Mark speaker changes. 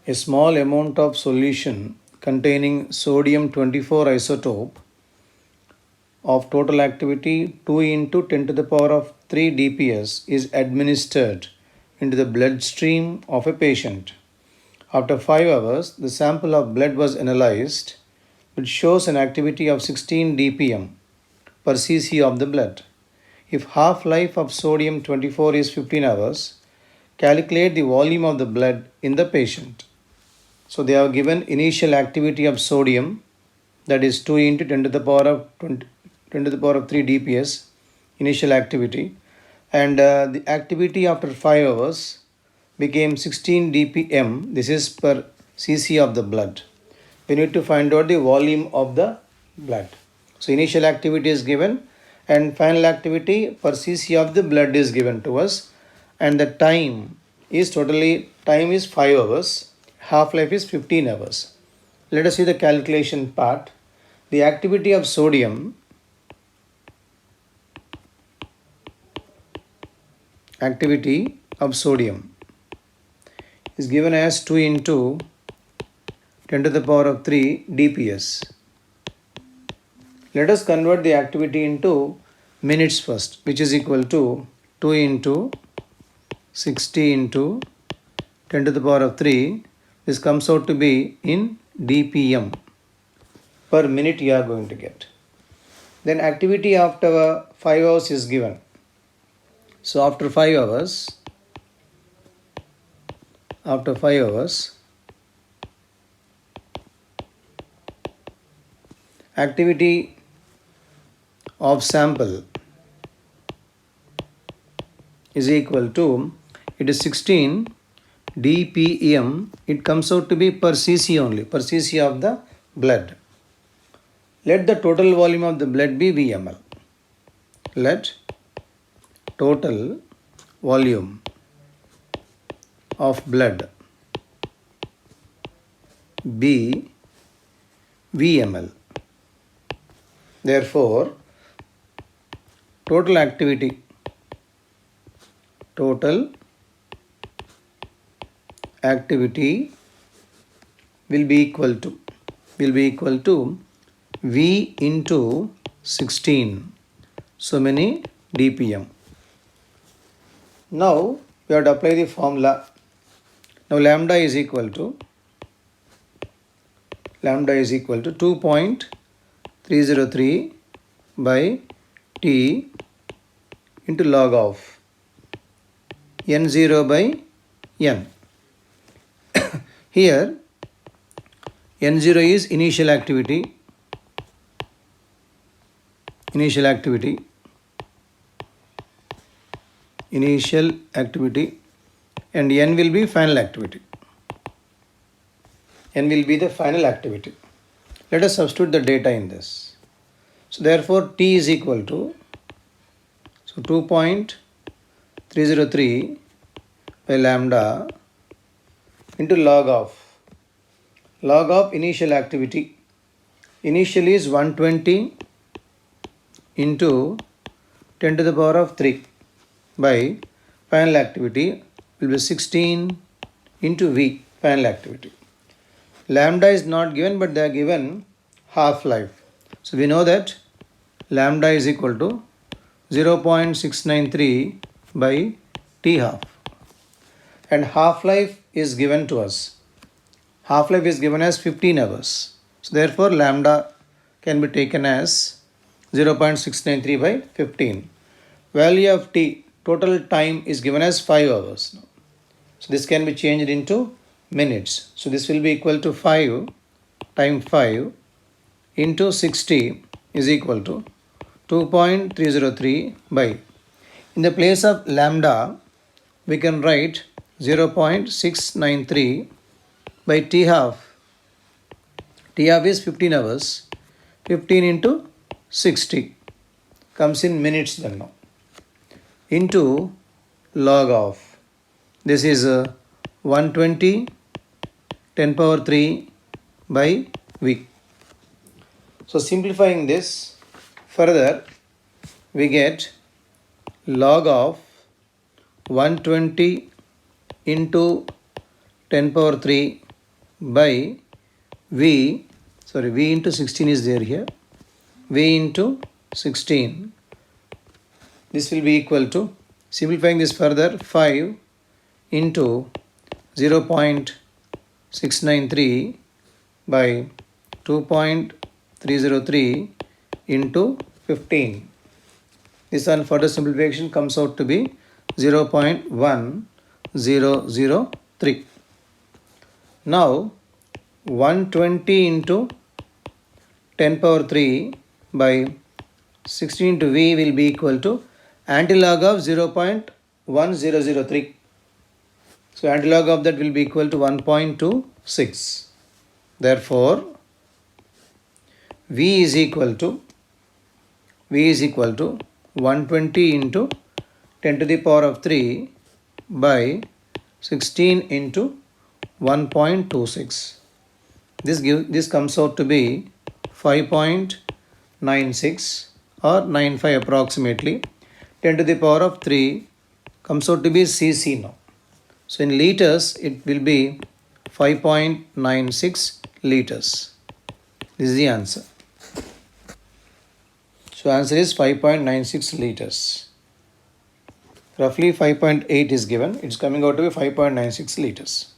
Speaker 1: A small amount of solution containing sodium 24 isotope of total activity 2 into 10 to the power of 3 dps is administered into the bloodstream of a patient. After 5 hours, the sample of blood was analyzed, which shows an activity of 16 dpm per cc of the blood. If half-life of sodium 24 is 15 hours, calculate the volume of the blood in the patient. So they have given initial activity of sodium, that is 2 into 10 to the power of 20, 10 to the power of 3 dps, initial activity, and the activity after 5 hours became 16 dpm. This is per cc of the blood. We need to find out the volume of the blood. So initial activity is given and final activity per cc of the blood is given to us, and the time is 5 hours, half-life is 15 hours. Let us see the calculation part. The activity of sodium is given as 2 into 10 to the power of 3 dps. Let us convert the activity into minutes first, which is equal to 2 into 60 into 10 to the power of 3. This comes out to be in dpm per minute you are going to get. Then activity after 5 hours is given. So after 5 hours, activity of sample is equal to, it is 16 dpm, it comes out to be per cc only, per cc of the blood. Let the total volume of the blood be VML. Let total volume of blood be VML. Therefore, total activity will be equal to V into 16, so many dpm. Now we have to apply the formula. Now lambda is equal to 2.303 by T into log of N0 by N. Here N0 is initial activity, and N will be final activity. N will be the final activity. Let us substitute the data in this. So therefore T is equal to 2.303 by lambda into log of initial activity. Initial is 120 into 10 to the power of 3 by final activity will be 16 into V, final activity. Lambda is not given, but they are given half-life. So we know that lambda is equal to 0.693 by T half. And half-life is given to us. Half-life is given as 15 hours. So therefore lambda can be taken as 0.693 by 15. Value of T, total time, is given as 5 hours. So this can be changed into minutes. So this will be equal to 5 times 5 into 60 is equal to 2.303 by, in the place of lambda we can write 0.693 by T half. T half is 15 hours. 15 into 60 comes in minutes then now, into log of, this is 120 10 power 3 by V. So simplifying this further, we get log of 120 into 10 power 3 by V into 16 is there here. V into 16. This will be equal to, simplifying this further, 5 into 0.693 by 2.303 into 15. This on further simplification comes out to be 0.1003. Now 120 into 10 power 3 by 16 into V will be equal to antilog of 0.1003. So antilog of that will be equal to 1.26. Therefore, V is equal to 120 into 10 to the power of 3 by 16 into 1.26. This comes out to be 5.96 or 95 approximately. 10 to the power of 3 comes out to be cc now. So in liters it will be 5.96 liters. This is the answer. So answer is 5.96 liters. Roughly 5.8 is given. It's coming out to be 5.96 liters.